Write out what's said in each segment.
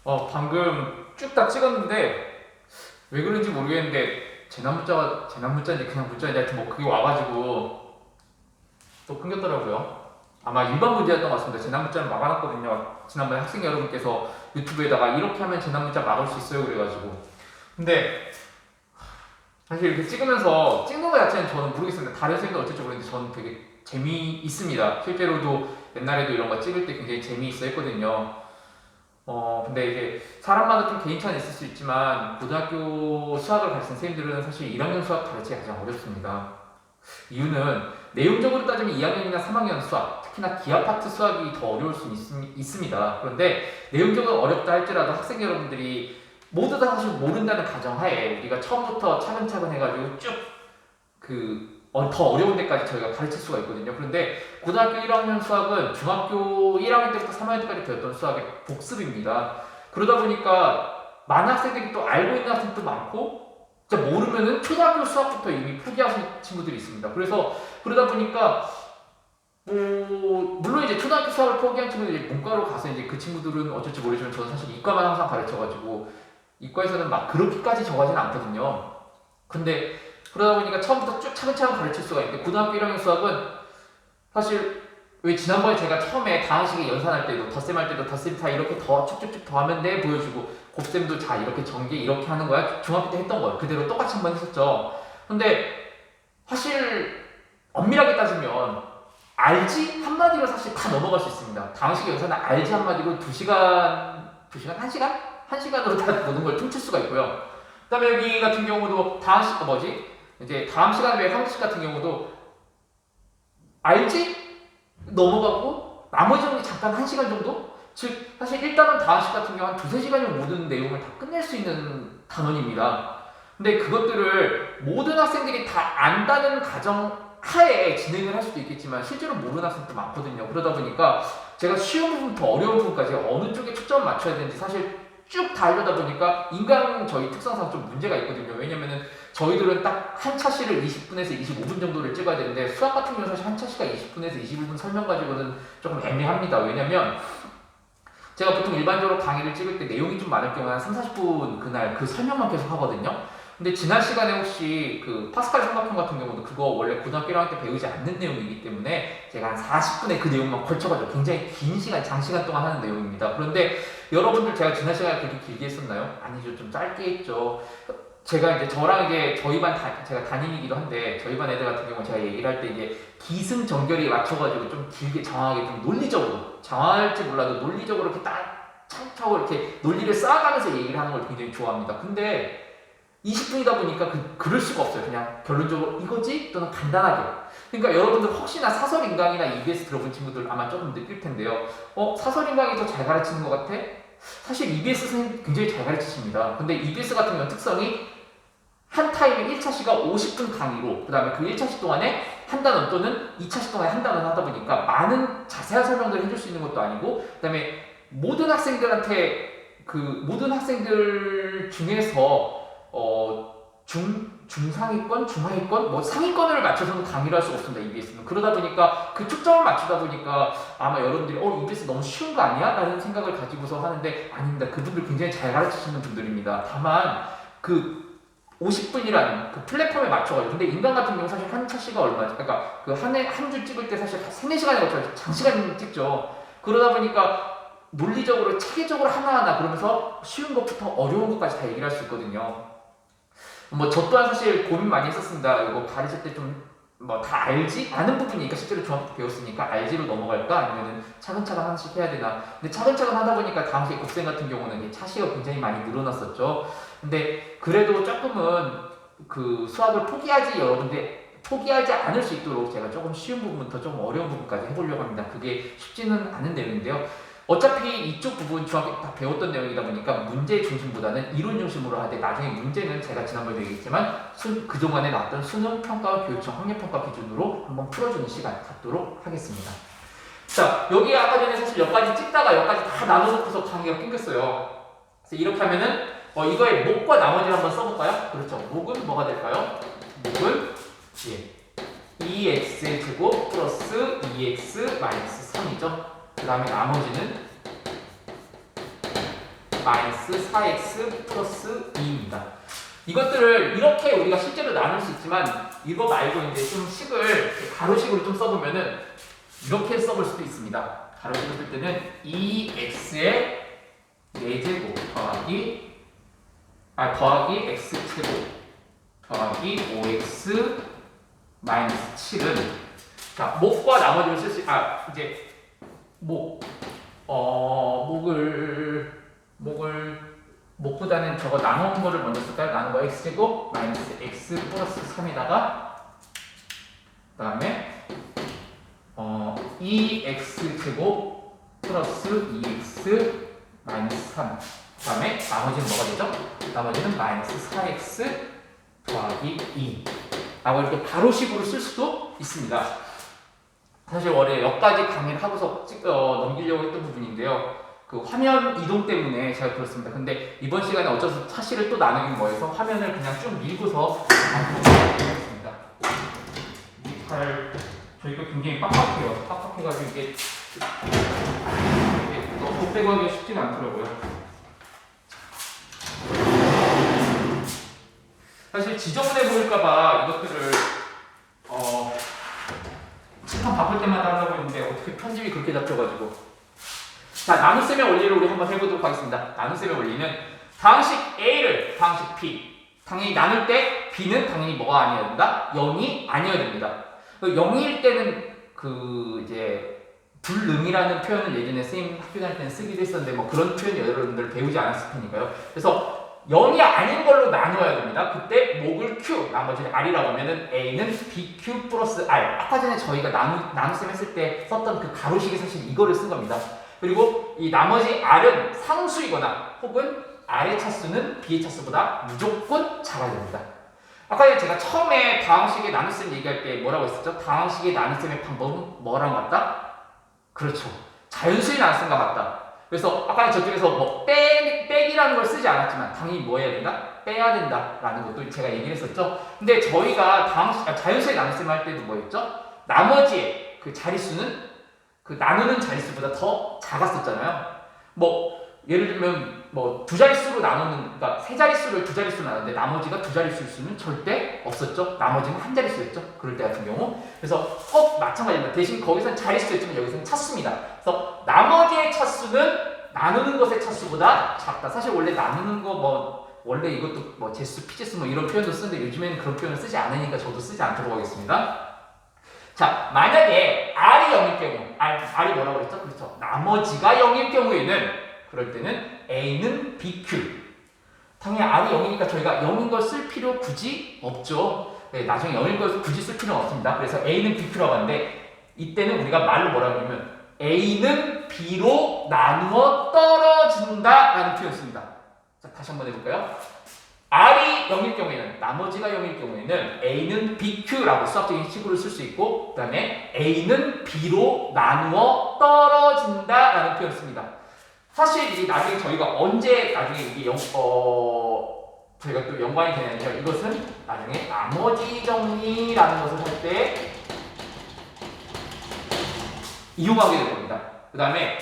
방금 쭉 다 찍었는데 왜 그런지 모르겠는데 재난 문자인지 그냥 문자인지 하여튼 뭐 그게 와가지고 또 끊겼더라고요. 아마 일반 문제였던 것 같습니다. 재난 문자는 막아놨거든요. 지난번에 학생 여러분께서 유튜브에다가 이렇게 하면 재난 문자 막을 수 있어요 그래가지고. 근데 사실 이렇게 찍으면서 찍는 거 자체는 저는 모르겠습니다. 다른 쌤도 어쩔지 모르겠는데 저는 되게 재미있습니다. 실제로도 옛날에도 이런 거 찍을 때 굉장히 재미있어 했거든요. 근데 이제 사람마다 좀 개인차는 있을 수 있지만 고등학교 수학을 가르치는 선생님들은 사실 1학년 수학 가르치기가 가장 어렵습니다. 이유는 내용적으로 따지면 2학년이나 3학년 수학, 특히나 기하 파트 수학이 더 어려울 수 있습니다. 그런데 내용적으로 어렵다 할지라도 학생 여러분들이 모두 다 사실 모른다는 가정하에 우리가 처음부터 차근차근 해가지고 더 어려운 데까지 저희가 가르칠 수가 있거든요. 그런데 고등학교 1학년 수학은 중학교 1학년 때부터 3학년 때까지 배웠던 수학의 복습입니다. 그러다 보니까 많은 학생들이 또 알고 있는 학생도 많고 진짜 모르면은 초등학교 수학부터 이미 포기하신 친구들이 있습니다. 그래서 그러다 보니까 물론 이제 초등학교 수학을 포기한 친구들이 문과로 가서 이제 그 친구들은 어쩔지 모르지만 저는 사실 이과만 항상 가르쳐가지고 이과에서는 막 그렇게까지 정하지는 않거든요. 근데 그러다 보니까 처음부터 쭉 차근차근 가르칠 수가 있는데 고등학교 1학년 수학은 사실 왜 지난번에 제가 처음에 다항식에 연산할 때도 덧셈 할 때도 덧셈 다 이렇게 더 쭉쭉쭉 더하면 돼 보여주고 곱셈도 자 이렇게 전개 이렇게 하는 거야 중학교 때 했던 거예요. 그대로 똑같이 한번 했었죠. 근데 사실 엄밀하게 따지면 알지 한마디로 사실 다 넘어갈 수 있습니다. 다항식의 연산은 알지 한마디로 2시간 1시간? 1시간으로 다 모든 걸 퉁칠 수가 있고요. 그 다음에 여기 같은 경우도 다항식 이제 다음 시간 외 상식 같은 경우도 알지? 넘어가고 나머지 정리 잠깐 1시간 정도? 즉 사실 일단은 다항식 같은 경우 한 2~3시간이면 모든 내용을 다 끝낼 수 있는 단원입니다. 근데 그것들을 모든 학생들이 다 안다는 가정 하에 진행을 할 수도 있겠지만 실제로 모르는 학생도 많거든요. 그러다 보니까 제가 쉬운 부분부터 어려운 부분까지 어느 쪽에 초점을 맞춰야 되는지 사실 쭉 다 하려다 보니까 인간 저희 특성상 좀 문제가 있거든요. 왜냐면은 저희들은 딱 한 차시를 20분에서 25분 정도를 찍어야 되는데 수학 같은 경우는 사실 한 차시가 20분에서 25분 설명 가지고는 조금 애매합니다. 왜냐면 제가 보통 일반적으로 강의를 찍을 때 내용이 좀 많을 경우는 한 3~40분 그날 그 설명만 계속 하거든요. 근데 지난 시간에 혹시 그 파스칼 삼각형 같은 경우도 그거 원래 고등학교 1학년 때 배우지 않는 내용이기 때문에 제가 한 40분에 그 내용만 걸쳐가지고 굉장히 긴 시간, 장시간 동안 하는 내용입니다. 그런데 여러분들 제가 지난 시간에 그렇게 길게 했었나요? 아니죠. 좀 짧게 했죠. 제가 이제 저랑 이제 저희 반 제가 담임이기도 한데 저희 반 애들 같은 경우 제가 얘기를 할 때 이제 기승전결에 맞춰가지고 좀 길게 장황하게 좀 논리적으로 장황할지 몰라도 논리적으로 이렇게 딱 차곡차곡 이렇게 논리를 쌓아가면서 얘기를 하는 걸 굉장히 좋아합니다. 근데 20분이다 보니까 그럴 수가 없어요. 그냥 결론적으로 이거지? 또는 간단하게. 그러니까 여러분들 혹시나 사설인강이나 EBS 들어본 친구들 아마 조금 느낄 텐데요. 사설인강이 더 잘 가르치는 것 같아? 사실 EBS 선생님 굉장히 잘 가르치십니다. 근데 EBS 같은 경우는 특성이 한 타임에 1차시가 50분 강의로 그 다음에 그 1차시 동안에 한 단원 또는 2차시 동안에 한 단원 하다 보니까 많은 자세한 설명들을 해줄 수 있는 것도 아니고 그 다음에 모든 학생들 중에서 중상위권, 중하위권, 뭐 상위권을 맞춰서는 강의를 할 수가 없습니다. EBS는. 그러다 보니까 그 초점을 맞추다 보니까 아마 여러분들이 EBS 너무 쉬운 거 아니야? 라는 생각을 가지고서 하는데 아닙니다. 그분들 굉장히 잘 가르치시는 분들입니다. 다만 그 50분이라는 그 플랫폼에 맞춰가지고 근데 인간 같은 경우 사실 한 차시가 얼마지? 그러니까 그 한 주 찍을 때 사실 3~4시간에 걸쳐 장시간 찍죠. 그러다 보니까 논리적으로 체계적으로 하나하나 그러면서 쉬운 것부터 어려운 것까지 다 얘기를 할 수 있거든요. 뭐 저 또한 사실 고민 많이 했었습니다. 이거 가르칠 때 좀 뭐 다 알지? 아는 부분이니까 실제로 중학교 때 배웠으니까 알지로 넘어갈까? 아니면은 차근차근 하나씩 해야 되나? 근데 차근차근 하다 보니까 당시 곱셈 같은 경우는 차시가 굉장히 많이 늘어났었죠. 근데 그래도 조금은 그 수학을 포기하지 않을 수 있도록 제가 조금 쉬운 부분부터 좀 어려운 부분까지 해보려고 합니다. 그게 쉽지는 않은 내용인데요. 어차피 이쪽 부분 중학교 다 배웠던 내용이다 보니까 문제 중심보다는 이론 중심으로 하되 나중에 문제는 제가 지난번에 얘기했지만 그동안에 나왔던 수능 평가와 교육청 학력평가 기준으로 한번 풀어주는 시간 갖도록 하겠습니다. 자, 여기 아까 전에 사실 여기까지 찍다가 여기까지 다 나눠놓고서 강의가 끊겼어요. 그래서 이렇게 하면은 이거의 목과 나머지를 한번 써볼까요? 그렇죠. 목은 뭐가 될까요? 목은 2x제곱 플러스 2x 마이너스 3이죠. 그 다음에 나머지는 마이너스 4x 플러스 2입니다. 이것들을 이렇게 우리가 실제로 나눌 수 있지만 이거 말고 이제 좀 식을 가로식으로 좀 써보면은 이렇게 써볼 수도 있습니다. 가로식으로 쓸 때는 2x의 4제곱 더하기 x제곱 더하기 5x 마이너스 7은 자 목과 나머지를 쓸 수 이제 목보다는 저거 나눈 거를 먼저 쓸까요? 나눈 거 x제곱 마이너스 x 플러스 3에다가 그 다음에 2x제곱 플러스 2x 마이너스 3 그 다음에 나머지는 뭐가 되죠? 나머지는 마이너스 4x 더하기 2 라고 이렇게 바로식으로 쓸 수도 있습니다. 사실 원래 여기까지 강의를 하고서 넘기려고 했던 부분인데요. 그 화면 이동 때문에 제가 그렇습니다. 근데 이번 시간에 어쩌서 사실을 또 나누긴 뭐해서 화면을 그냥 쭉 밀고서 하겠습니다. 저희가 굉장히 빡빡해요. 빡빡해가지고 이게 또 빼고 하기가 쉽지는 않더라고요. 사실 지저분해 보일까봐 이것들을 참 바쁠 때마다 하려고 했는데 어떻게 편집이 그렇게 잡혀가지고 자 나눗셈의 원리를 우리 한번 해보도록 하겠습니다. 나눗셈의 원리는 방식 A를 방식 B 당연히 나눌 때 B는 당연히 뭐가 아니어야 된다? 0이 아니어야 됩니다. 0일 때는 그 이제 불능이라는 표현을 예전에 선생님 학교 다닐 때는 쓰기도 했었는데 뭐 그런 표현 여러분들 배우지 않았을 테니까요. 그래서 0이 아닌 걸로 나누어야 됩니다. 그때 목을 Q, 나머지는 R이라고 하면은 A는 BQ 플러스 R. 아까 전에 저희가 나눗셈 했을 때 썼던 그 가로식이 사실 이거를 쓴 겁니다. 그리고 이 나머지 R은 상수이거나 혹은 R의 차수는 B의 차수보다 무조건 작아야 됩니다. 아까 제가 처음에 다항식의 나눗셈 얘기할 때 뭐라고 했었죠? 다항식의 나눗셈의 방법은 뭐랑 같다? 그렇죠. 자연수의 나눗셈과 같다. 그래서 아까 저쪽에서 뭐 빼기라는 걸 쓰지 않았지만 당연히 뭐 해야 된다? 빼야 된다라는 것도 제가 얘기를 했었죠. 근데 저희가 자연수의 나눗셈 할 때도 뭐였죠? 나머지의 그 자릿수는 그 나누는 자릿수보다 더 작았었잖아요. 뭐 예를 들면 뭐 두 자릿수로 나누는 그러니까 세 자릿수를 두 자릿수로 나누는데 나머지가 두 자릿수일 수는 절대 없었죠. 나머지는 한 자릿수였죠. 그럴 때 같은 경우. 그래서 꼭 마찬가지입니다. 대신 거기서는 자릿수였지만 여기서는 차수입니다. 그래서 나머지의 차수는 나누는 것의 차수보다 작다. 사실 원래 나누는 거 뭐 원래 이것도 뭐 제수, 피제수 뭐 이런 표현도 쓰는데 요즘에는 그런 표현을 쓰지 않으니까 저도 쓰지 않도록 하겠습니다. 자, 만약에 R이 0일 경우, R이 뭐라고 그랬죠? 그렇죠. 나머지가 0일 경우에는 그럴 때는 A는 BQ. 당연히 R이 0이니까 저희가 0인 걸 쓸 필요 굳이 없죠. 네, 나중에 0인 걸 굳이 쓸 필요는 없습니다. 그래서 A는 BQ라고 하는데 이때는 우리가 말로 뭐라고 하냐면 A는 B로 나누어 떨어진다 라는 표현을 씁니다. 자, 다시 한번 해볼까요? R이 0일 경우에는 나머지가 0일 경우에는 A는 BQ라고 수학적인 식으로 쓸 수 있고 그 다음에 A는 B로 나누어 떨어진다 라는 표현을 씁니다. 사실 이 나중에 저희가 언제 나중에 이게 저희가 또 연관이 되냐면요. 이것은 나중에 나머지 정리라는 것을 할 때 이용하게 될 겁니다. 그 다음에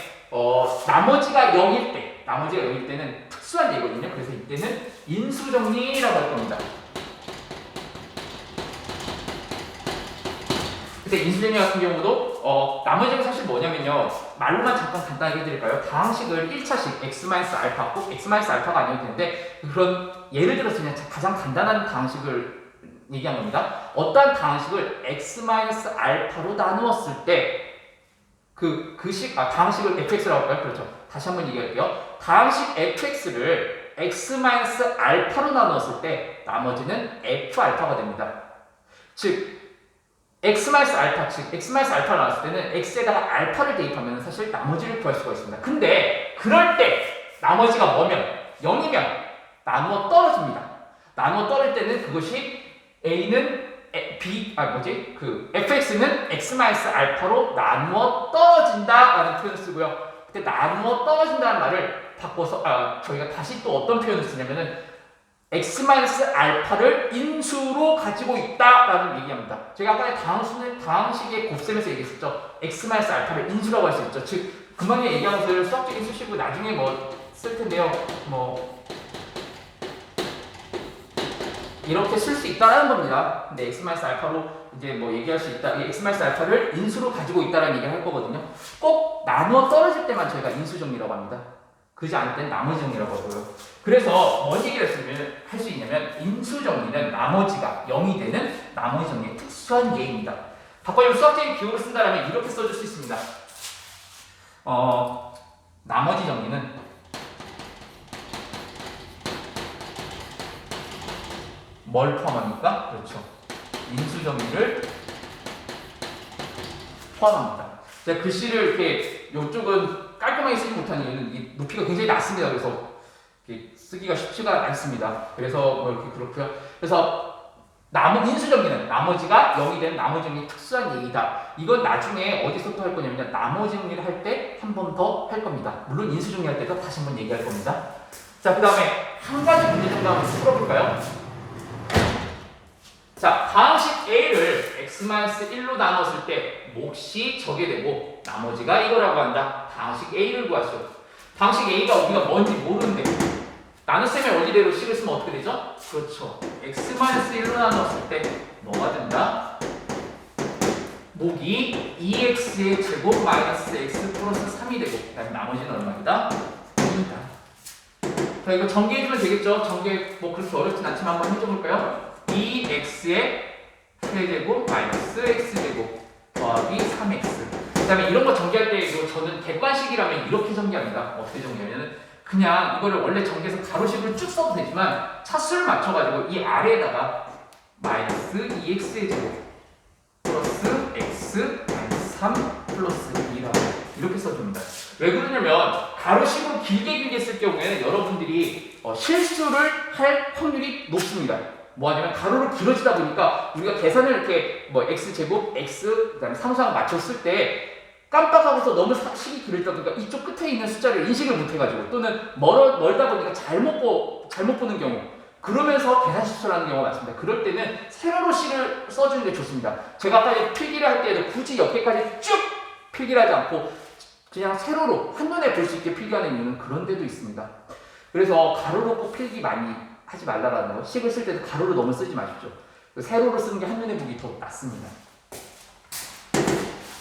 나머지가 0일 때는 특수한 예거든요. 그래서 이때는 인수정리라고 할 겁니다. 근데 인수정리 같은 경우도 나머지가 사실 뭐냐면요. 말로만 잠깐 간단하게 해드릴까요? 다항식을 1차식 x-알파 꼭 x-알파가 아니어도 되는데 그런 예를 들어서 그냥 가장 간단한 다항식을 얘기한 겁니다. 어떠한 다항식을 x-알파로 나누었을 때 다항식을 fx라고 할까요? 그렇죠. 다시 한번 얘기할게요. 다항식 fx를 x-알파로 나누었을 때 나머지는 f알파가 됩니다. 즉 x-알파, 즉 x-알파를 나왔을 때는 x에다가 알파를 대입하면 사실 나머지를 구할 수가 있습니다. 근데 그럴 때 나머지가 뭐면 0이면 나누어 떨어집니다. 나누어 떨어질 때는 그것이 a는 fx는 x-알파로 나누어 떨어진다라는 표현을 쓰고요. 그때 나누어 떨어진다는 말을 바꿔서 저희가 다시 또 어떤 표현을 쓰냐면은 x-알파를 인수로 가지고 있다라는 얘기합니다. 제가 아까 다항식의 곱셈에서 얘기했었죠. x-알파를 인수라고 할 수 있죠. 즉 금방 얘기한 것을 수학적인 수식으로 나중에 뭐 쓸 텐데요. 뭐 이렇게 쓸 수 있다라는 겁니다. 근데 x-알파로 이제 뭐 얘기할 수 있다. 이 x-알파를 인수로 가지고 있다라는 얘기를 할 거거든요. 꼭 나누어 떨어질 때만 저희가 인수 정리라고 합니다. 그지 않을 땐 나머지 정리라고 하고요. 그래서 뭔 얘기를 할 수 있냐면 인수 정리는 나머지가 0이 되는 나머지 정리의 특수한 예입니다. 바꿔서 수학적인 기호를 쓴다면 이렇게 써줄 수 있습니다. 나머지 정리는 뭘 포함합니까? 그렇죠. 인수 정리를 포함합니다. 제가 글씨를 이렇게 이쪽은 깔끔하게 쓰지 못하는 이유는 이 높이가 굉장히 낮습니다. 그래서 이렇게 쓰기가 쉽지가 않습니다. 그래서 뭐 이렇게 그렇고요. 그래서 인수 정리는 나머지가 0이 되는 나머지 정리의 특수한 예이다. 이건 나중에 어디서부터 할 거냐면 나머지 정리를 할 때 한 번 더 할 겁니다. 물론 인수 정리할 때도 다시 한번 얘기할 겁니다. 자, 그 다음에 한 가지 문제 정도 한번 풀어볼까요? 자, 방식 A를 x-1로 나눴을 때 몫이 저게 되고 나머지가 이거라고 한다. 방식 A를 구하시오. 방식 A가 우리가 뭔지 모르는데 나눗셈의 원리대로 식을 쓰면 어떻게 되죠? 그렇죠. x-1로 나눴을 때 뭐가 된다? 몫이 2x의 제곱 마이너스 x 플러스 3이 되고 그다음에 나머지는 얼마이다? 2이다. 자, 이거 전개해주면 되겠죠? 전개 뭐 그렇게 어렵진 않지만 한번 해줘볼까요? 2x의 세제곱 마이너스 x제곱 더하기 3x. 그 다음에 이런 거 전개할 때 이거 저는 객관식이라면 이렇게 전개합니다. 어떻게 전개하면은 그냥 이거를 원래 전개해서 가로식으로 쭉 써도 되지만 차수를 맞춰가지고 이 아래에다가 마이너스 2x의 제곱 플러스 x 마이너스 3 플러스 2라고 이렇게 써줍니다. 왜 그러냐면 가로식으로 길게 쓸 경우에는 여러분들이 실수를 할 확률이 높습니다. 뭐 하냐면 가로로 길어지다 보니까 우리가 계산을 이렇게 뭐 x제곱, x, 그 다음에 상수항 맞췄을 때 깜빡하고서 너무 식이 길어지다 보니까 이쪽 끝에 있는 숫자를 인식을 못 해가지고 또는 멀다 보니까 잘못 보는 경우 그러면서 계산 실수를 하는 경우가 많습니다. 그럴 때는 세로로 식을 써주는 게 좋습니다. 제가 아까 필기를 할 때도 굳이 옆에까지 쭉 필기를 하지 않고 그냥 세로로 한눈에 볼 수 있게 필기하는 이유는 그런 데도 있습니다. 그래서 가로로 꼭 필기 많이 하지 말라라는 거. 식을 쓸 때도 가로로 너무 쓰지 마십시오. 세로로 쓰는 게 한눈에 보기 더 낫습니다.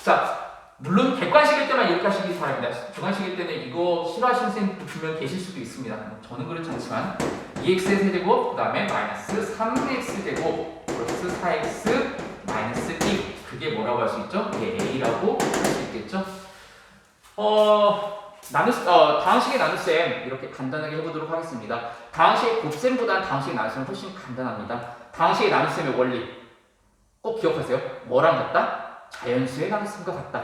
자, 물론 객관식일 때만 이렇게 하시기 바랍니다. 주관식일 때는 이거 싫어하시는 선생님도 분명 계실 수도 있습니다. 저는 그렇지 않지만 2x의 세제곱, 그 다음에 마이너스 3x제곱 플러스 4x 마이너스 2 그게 뭐라고 할 수 있죠? 이게 a라고 할 수 있겠죠? 다항식의 나눗셈 이렇게 간단하게 해보도록 하겠습니다. 다항식의 곱셈보다는 다항식의 나눗셈은 훨씬 간단합니다. 다항식의 나눗셈의 원리 꼭 기억하세요. 뭐랑 같다? 자연수의 나눗셈과 같다.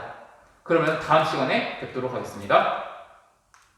그러면 다음 시간에 뵙도록 하겠습니다.